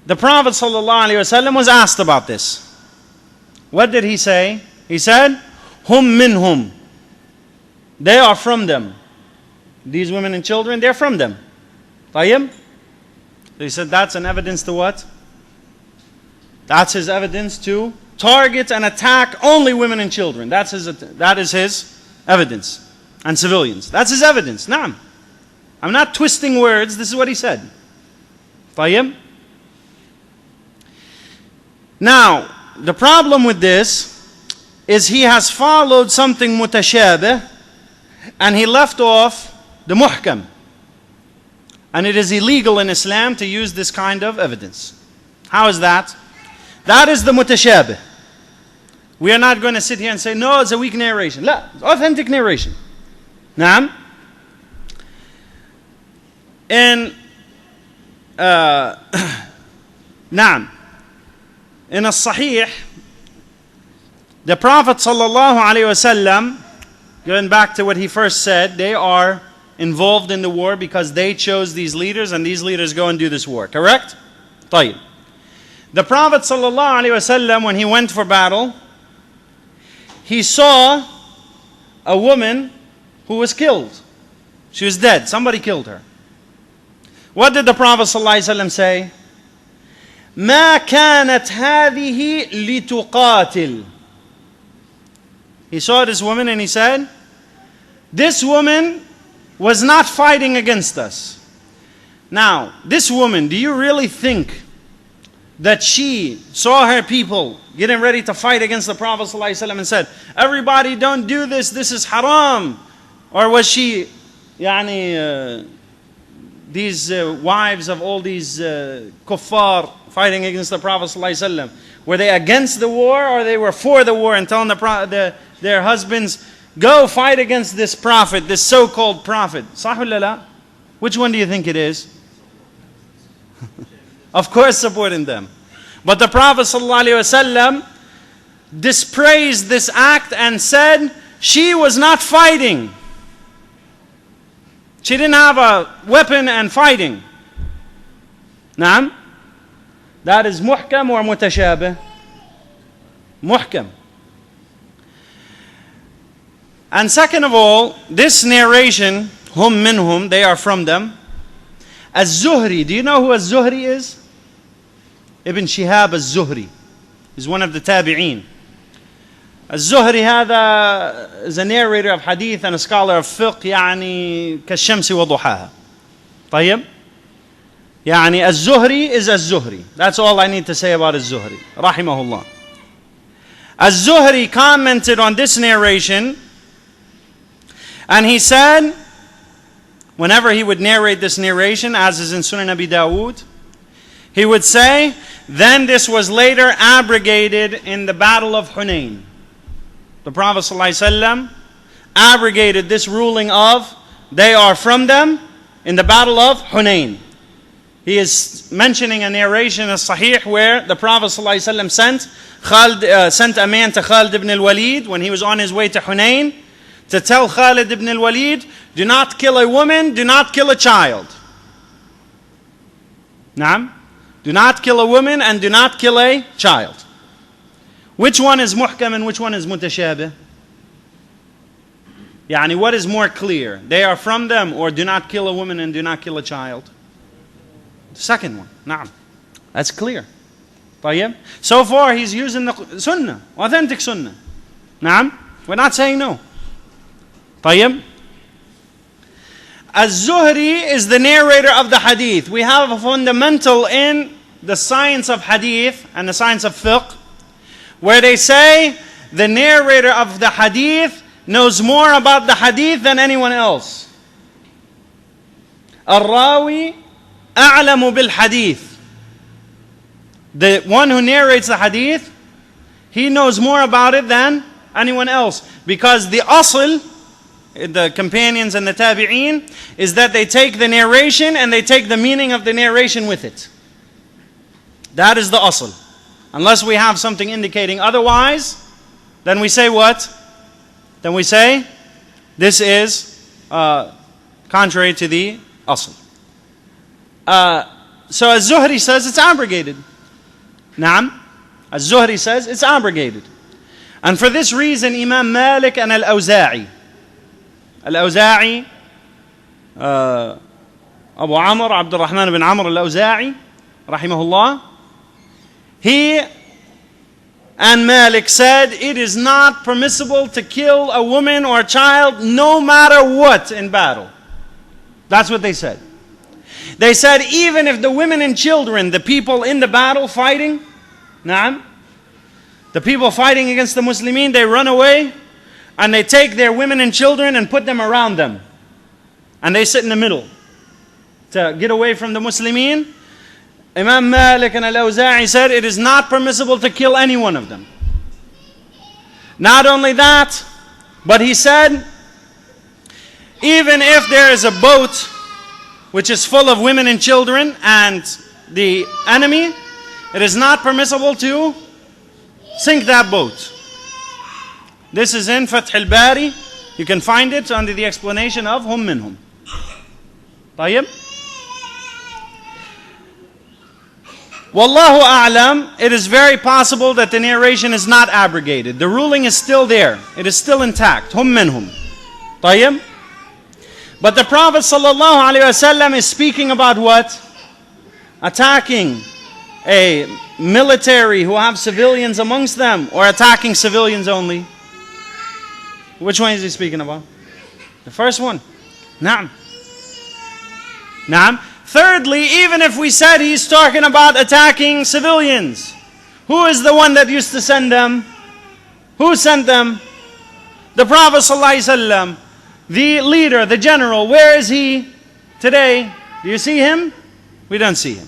the Prophet ﷺ was asked about this. What did he say? He said, Hum minhum. They are from them. These women and children, they're from them. طيب? They said that's an evidence to what? That's his evidence to target and attack only women and children. That is his evidence. And civilians. That's his evidence. Naam. I'm not twisting words. This is what he said. طيب? Now, the problem with this is he has followed something mutashabih and he left off the muhkam. And it is illegal in Islam to use this kind of evidence. How is that? That is the mutashabih. We are not going to sit here and say, no, it's a weak narration. La, it's authentic narration. Naam. In Naam. In a Sahih, the Prophet sallallahu alaihi wasallam, going back to what he first said, they are involved in the war because they chose these leaders and these leaders go and do this war. Correct? طيب. The Prophet sallallahu alaihi wasallam, when he went for battle, he saw a woman who was killed. She was dead. Somebody killed her. What did the Prophet ﷺ say? ما كانت هذه لتقاتل. He saw this woman and he said, this woman was not fighting against us. Now, this woman, do you really think that she saw her people getting ready to fight against the Prophet ﷺ and said, everybody don't do this, this is haram? Or was she, these wives of all these kuffar fighting against the Prophet ﷺ, were they against the war or they were for the war and telling their husbands, go fight against this prophet, this so-called prophet? Sahulala. Which one do you think it is? Of course supporting them. But the Prophet ﷺ dispraised this act and said, she was not fighting. She didn't have a weapon and fighting. Naam? That is muhkam or mutashabih? Muhkam. And second of all, this narration, hum minhum, they are from them. Az-Zuhri, do you know who Az-Zuhri is? Ibn Shihab Az-Zuhri is one of the tabi'een. Az-Zuhri هذا is a narrator of hadith and a scholar of fiqh, يعني كالشمس وضحاها. طيب? يعني Az-Zuhri is Az-Zuhri. That's all I need to say about Az-Zuhri. Rahimahullah. Az-Zuhri commented on this narration and he said, whenever he would narrate this narration, as is in Sunan Abi Dawood, he would say, then this was later abrogated in the battle of Hunayn. The Prophet ﷺ abrogated this ruling of they are from them in the battle of Hunayn. He is mentioning a narration of Sahih where the Prophet ﷺ sent a man to Khalid ibn al-Walid when he was on his way to Hunayn to tell Khalid ibn al-Walid, do not kill a woman, do not kill a child. Naam? Do not kill a woman and do not kill a child. Which one is muhkam and which one is mutashabih? Yani what is more clear? They are from them or do not kill a woman and do not kill a child? The second one. Naam. That's clear. طيب. So far he's using the sunnah, authentic sunnah. Naam. We're not saying no. طيب. Az-Zuhri is the narrator of the hadith. We have a fundamental in the science of hadith and the science of fiqh where they say the narrator of the hadith knows more about the hadith than anyone else. Al-Rawi a'lamu bil-hadith. The one who narrates the hadith, he knows more about it than anyone else. Because the asl, the companions and the tabi'een, is that they take the narration and they take the meaning of the narration with it. That is the asl. Unless we have something indicating otherwise, then we say what? Then we say, this is contrary to the asl. So Az-Zuhri says it's abrogated. Naam. Az-Zuhri says it's abrogated. And for this reason, Imam Malik and Al-Awza'i, Abu Amr, Abdul Rahman ibn Amr Al-Awza'i, rahimahullah, he and Malik said it is not permissible to kill a woman or a child no matter what in battle. That's what they said. They said even if the women and children, the people in the battle fighting, na'am, the people fighting against the Muslimin, they run away and they take their women and children and put them around them. And they sit in the middle to get away from the Muslimin. Imam Malik and Al-Awza'i said it is not permissible to kill any one of them. Not only that, but he said, even if there is a boat which is full of women and children and the enemy, it is not permissible to sink that boat. This is in Fath al-Bari. You can find it under the explanation of hum minhum. طيب. Wallahu a'lam, it is very possible that the narration is not abrogated. The ruling is still there. It is still intact. Hum minhum. طيب. But the Prophet sallallahu alaihi wasallam is speaking about what? Attacking a military who have civilians amongst them, or attacking civilians only? Which one is he speaking about? The first one. Naam. Naam. Thirdly, even if we said he's talking about attacking civilians, who is the one that used to send them? Who sent them? The Prophet ﷺ, the leader, the general. Where is he today? Do you see him? We don't see him.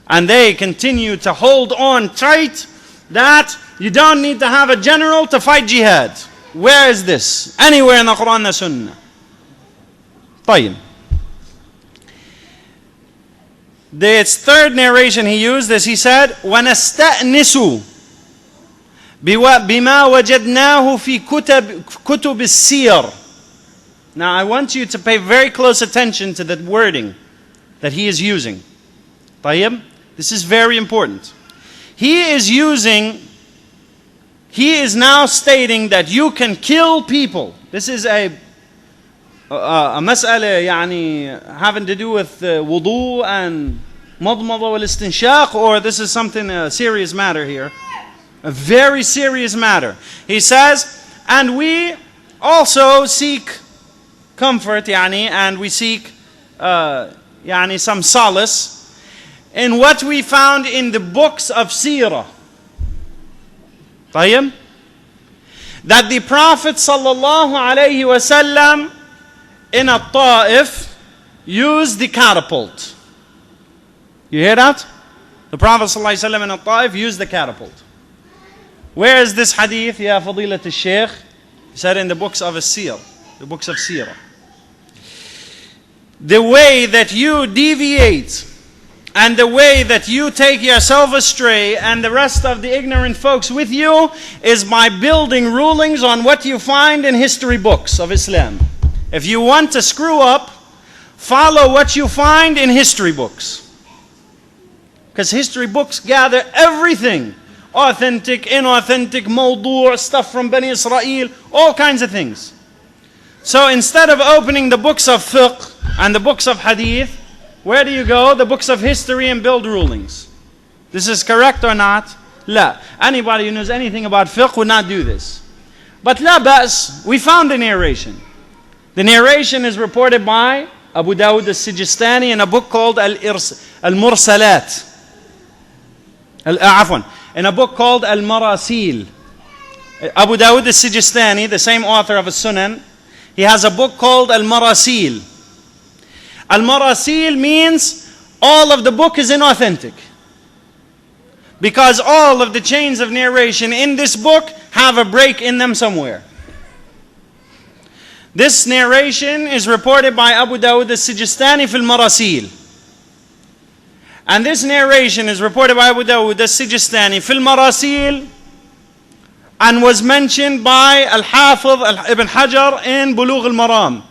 And they continue to hold on tight that you don't need to have a general to fight jihad. Where is this? Anywhere in the Quran and Sunnah. طيب. Its third narration he used is, he said, وَنَسْتَأْنِسُ بِمَا وَجَدْنَاهُ فِي كُتُبِ السِّيَرِ. Now I want you to pay very close attention to that wording that he is using. طيب? This is very important. He is now stating that you can kill people. This is a مسألة يعني having to do with wudu and مضمضة والاستنشاق, or this is something, a serious matter here. A very serious matter. He says, and we also seek comfort يعني, and we seek يعني some solace in what we found in the books of Seerah. طيب? That the Prophet sallallahu alayhi wasallam in a Ta'if used the catapult. You hear that? The Prophet ﷺ in a Ta'if used the catapult. Where is this hadith, Ya Fadilat al-Shaykh? He said in the books of Sirah, the books of Sirah. The way that you deviate and the way that you take yourself astray and the rest of the ignorant folks with you is by building rulings on what you find in history books of Islam. If you want to screw up, follow what you find in history books. Because history books gather everything. Authentic, inauthentic, mawdu', stuff from Bani Israel, all kinds of things. So instead of opening the books of fiqh and the books of hadith, where do you go? The books of history, and build rulings. This is correct or not? La. Anybody who knows anything about fiqh would not do this. But la ba's, we found the narration. The narration is reported by Abu Dawud al-Sijistani in a book called Al-Mursalat. In a book called Al-Marasil. Abu Dawud al-Sijistani, the same author of As-Sunan, he has a book called Al-Marasil. Al-Marasil means all of the book is inauthentic. Because all of the chains of narration in this book have a break in them somewhere. This narration is reported by Abu Dawud al-Sijistani fil Marasil. And this narration is reported by Abu Dawud al-Sijistani fil Marasil and was mentioned by Al-Hafiz Ibn Hajar in Bulugh al-Maram.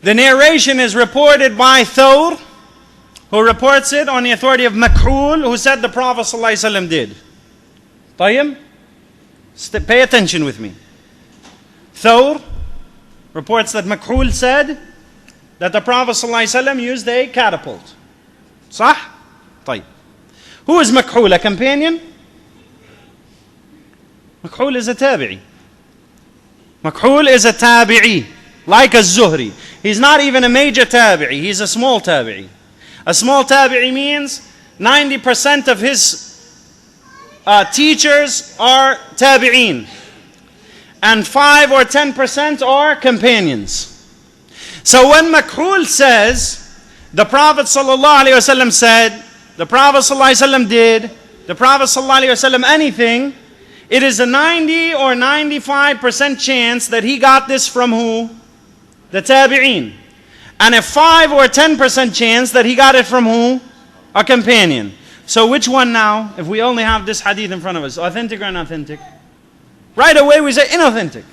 The narration is reported by Thawr, who reports it on the authority of Makhul, who said the Prophet ﷺ did. طيب? Pay attention with me. Thawr reports that Makhul said that the Prophet ﷺ used a catapult. صح? طيب. Who is Makhul? A companion? Makhul is a tabi'i. Makhul is a tabi'i, like a Zuhri. He's not even a major tabi'i, he's a small tabi'i. A small tabi'i means 90% of his teachers are tabi'een, and 5 or 10% are companions. So when Makhul says, the Prophet ﷺ said, the Prophet ﷺ did, the Prophet ﷺ anything, it is a 90 or 95% chance that he got this from who? The tabi'een. And a 5 or 10% chance that he got it from who? A companion. So which one now, if we only have this hadith in front of us, authentic or inauthentic? Right away we say inauthentic.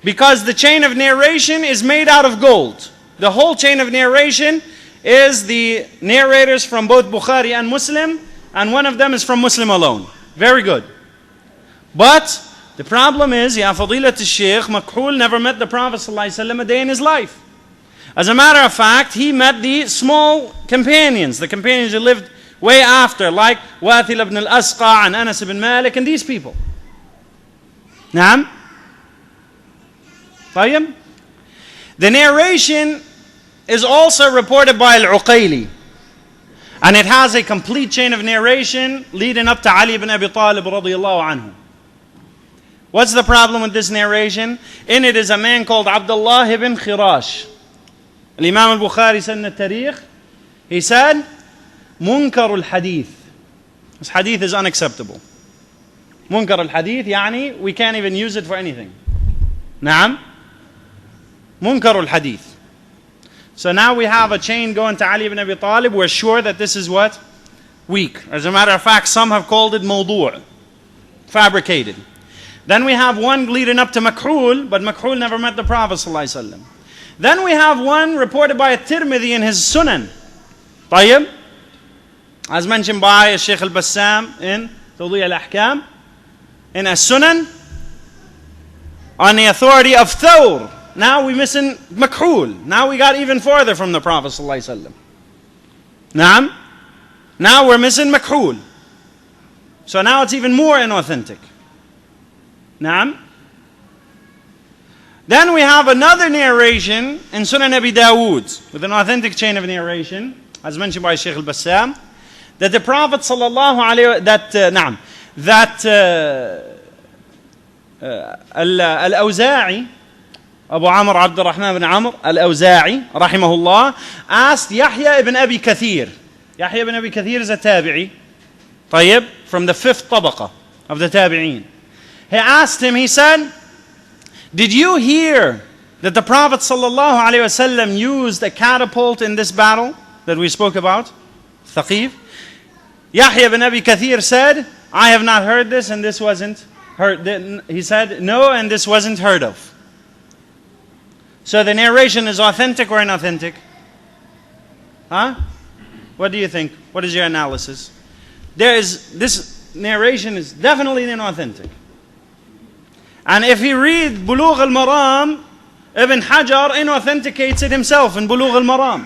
Because the chain of narration is made out of gold. The whole chain of narration is the narrators from both Bukhari and Muslim, and one of them is from Muslim alone. Very good. But the problem is, Ya Fadilat al-Shaykh, Makhul never met the Prophet ﷺ a day in his life. As a matter of fact, he met the small companions, the companions who lived way after, like Wathil ibn al-Asqa and Anas ibn Malik and these people. Naam? طيب? The narration is also reported by Al-Uqayli. And it has a complete chain of narration leading up to Ali ibn Abi Talib radiyallahu anhu. What's the problem with this narration? In it is a man called Abdullah ibn Khirash. Imam al-Bukhari said in the Tarikh, he said, Munkar al-Hadith. This hadith is unacceptable. Munkar al-Hadith, yani, we can't even use it for anything. Naam? Munkar al-Hadith. So now we have a chain going to Ali ibn Abi Talib. We're sure that this is what? Weak. As a matter of fact, some have called it mawdu', fabricated. Then we have one leading up to Makhul, but Makhul never met the Prophet ﷺ. Then we have one reported by At-Tirmidhi in his Sunan. طيب? As mentioned by Shaykh al-Bassam in Tawdi' al-Ahkam. In As-Sunan, on the authority of Thawr. Now we're missing Makhul. Now we got even further from the Prophet ﷺ. Naam? Now we're missing Makhul. So now it's even more inauthentic. Naam? Then we have another narration in Sunan Abi Dawood with an authentic chain of narration, as mentioned by Shaykh al-Bassam, that the Prophet sallallahu alaihi that Al-Awza'i, Abu Amr Abd al-Rahman ibn Amr Al-Awza'i rahimahullah, asked Yahya ibn Abi Kathir. Yahya ibn Abi Kathir is a tabi'i, طيب, from the 5th tabaqa of the tabi'een. He asked him, he said, did you hear that the Prophet ﷺ used a catapult in this battle that we spoke about? Thaqif. Yahya ibn Abi Kathir said, I have not heard this and this wasn't heard. He said, no, and this wasn't heard of. So the narration is authentic or inauthentic? Huh? What do you think? What is your analysis? This narration is definitely inauthentic. And if you read Bulugh al-Maram, Ibn Hajar inauthenticates it himself in Bulugh al-Maram.